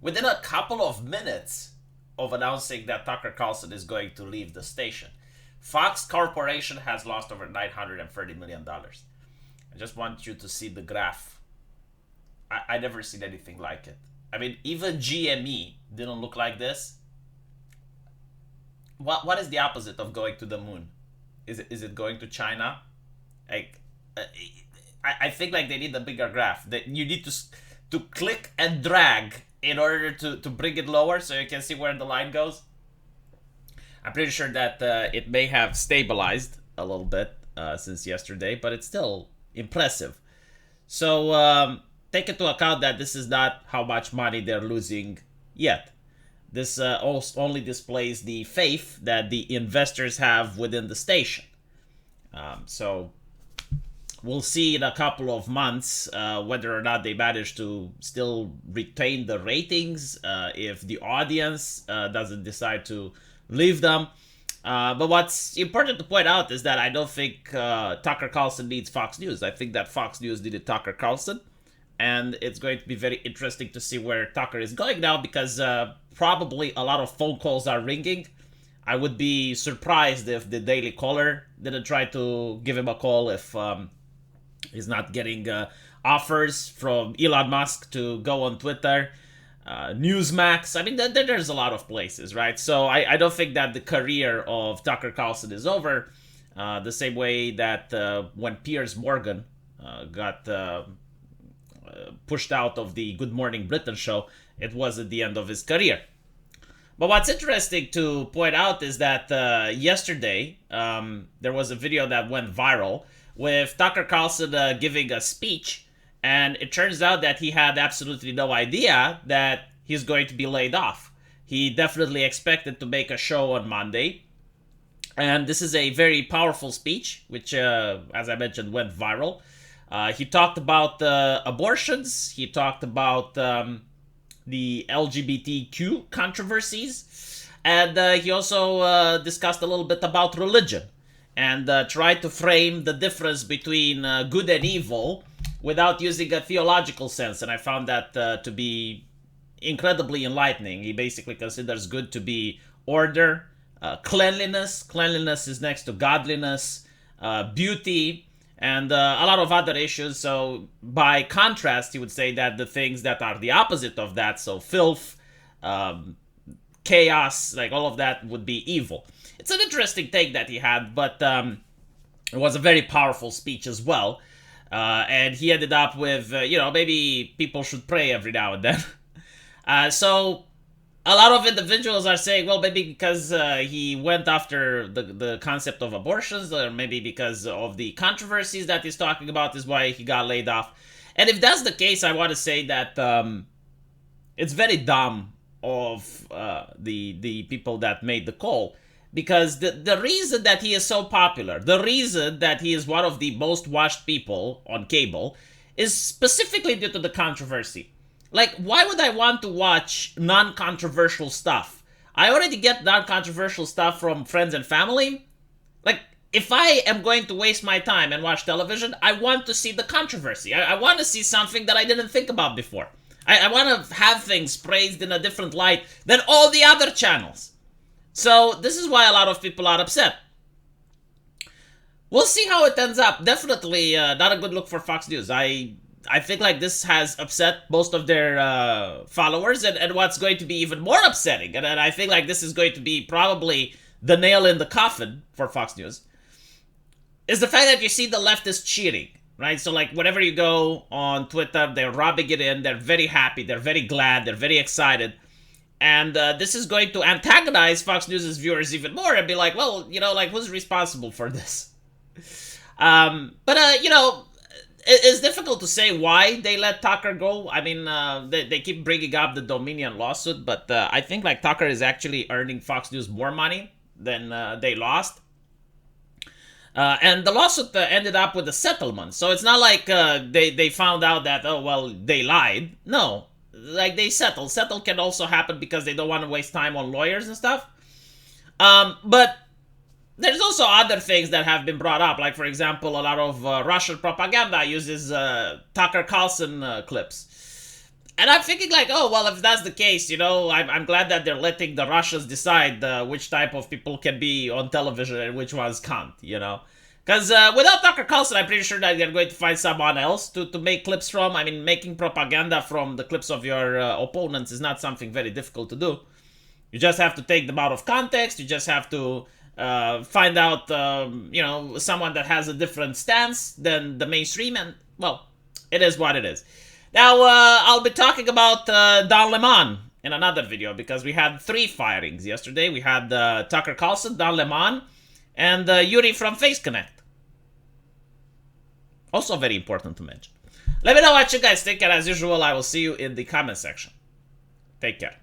within a couple of minutes of announcing that Tucker Carlson is going to leave the station. Fox Corporation has lost over $930 million. I just want you to see the graph. I never seen anything like it. I mean, even GME didn't look like this. What is the opposite of going to the moon? Is it going to China? Like, I think like they need a bigger graph. That you need to click and drag in order to bring it lower so you can see where the line goes. I'm pretty sure that it may have stabilized a little bit since yesterday, but it's still impressive. So take into account that this is not how much money they're losing yet. This only displays the faith that the investors have within the station. So we'll see in a couple of months whether or not they manage to still retain the ratings, if the audience doesn't decide to leave them. But what's important to point out is that I don't think Tucker Carlson needs Fox News. I think that Fox News needed Tucker Carlson. And it's going to be very interesting to see where Tucker is going now, because probably a lot of phone calls are ringing. I would be surprised if the Daily Caller didn't try to give him a call if he's not getting offers from Elon Musk to go on Twitter. Newsmax. I mean, there's a lot of places, right? So I don't think that the career of Tucker Carlson is over. The same way that when Piers Morgan got pushed out of the Good Morning Britain show, it wasn't the end of his career. But what's interesting to point out is that yesterday there was a video that went viral with Tucker Carlson giving a speech, and it turns out that he had absolutely no idea that he's going to be laid off. He definitely expected to make a show on Monday, and this is a very powerful speech, which, as I mentioned, went viral. He talked about abortions. He talked about the LGBTQ controversies. And he also discussed a little bit about religion and tried to frame the difference between good and evil without using a theological sense. And I found that to be incredibly enlightening. He basically considers good to be order, cleanliness. Cleanliness is next to godliness, beauty, and a lot of other issues. So by contrast, he would say that the things that are the opposite of that, so filth, chaos, like all of that would be evil. It's an interesting take that he had, but it was a very powerful speech as well. And he ended up with, maybe people should pray every now and then. So a lot of individuals are saying, well, maybe because he went after the concept of abortions, or maybe because of the controversies that he's talking about is why he got laid off. And if that's the case, I want to say that it's very dumb of the people that made the call, because the reason that he is so popular, the reason that he is one of the most watched people on cable, is specifically due to the controversy. Like, why would I want to watch non-controversial stuff? I already get non-controversial stuff from friends and family. Like, if I am going to waste my time and watch television, I want to see the controversy. I want to see something that I didn't think about before. I want to have things praised in a different light than all the other channels. So, this is why a lot of people are upset. We'll see how it ends up. Definitely not a good look for Fox News. I think like this has upset most of their followers, and what's going to be even more upsetting, and I think like this is going to be probably the nail in the coffin for Fox News, is the fact that you see the leftists cheering, right? So like whenever you go on Twitter, they're rubbing it in, they're very happy, they're very glad, they're very excited, and this is going to antagonize Fox News' viewers even more and be like, well, who's responsible for this? It's difficult to say why they let Tucker go. I mean, they keep bringing up the Dominion lawsuit, but I think like Tucker is actually earning Fox News more money than they lost. And the lawsuit ended up with a settlement. So it's not like they found out that, oh, well, they lied. No, like they settled. Settle can also happen because they don't want to waste time on lawyers and stuff. But there's also other things that have been brought up. Like, for example, a lot of Russian propaganda uses Tucker Carlson clips. And I'm thinking like, oh, well, if that's the case, you know, I'm glad that they're letting the Russians decide which type of people can be on television and which ones can't, you know. Because without Tucker Carlson, I'm pretty sure that you're going to find someone else to make clips from. I mean, making propaganda from the clips of your opponents is not something very difficult to do. You just have to take them out of context. You just have to find out, you know, someone that has a different stance than the mainstream. And, well, it is what it is. Now, I'll be talking about Don Lemon in another video because we had 3 firings yesterday. We had Tucker Carlson, Don Lemon, and Yuri from Face Connect. Also very important to mention. Let me know what you guys think, and as usual, I will see you in the comment section. Take care.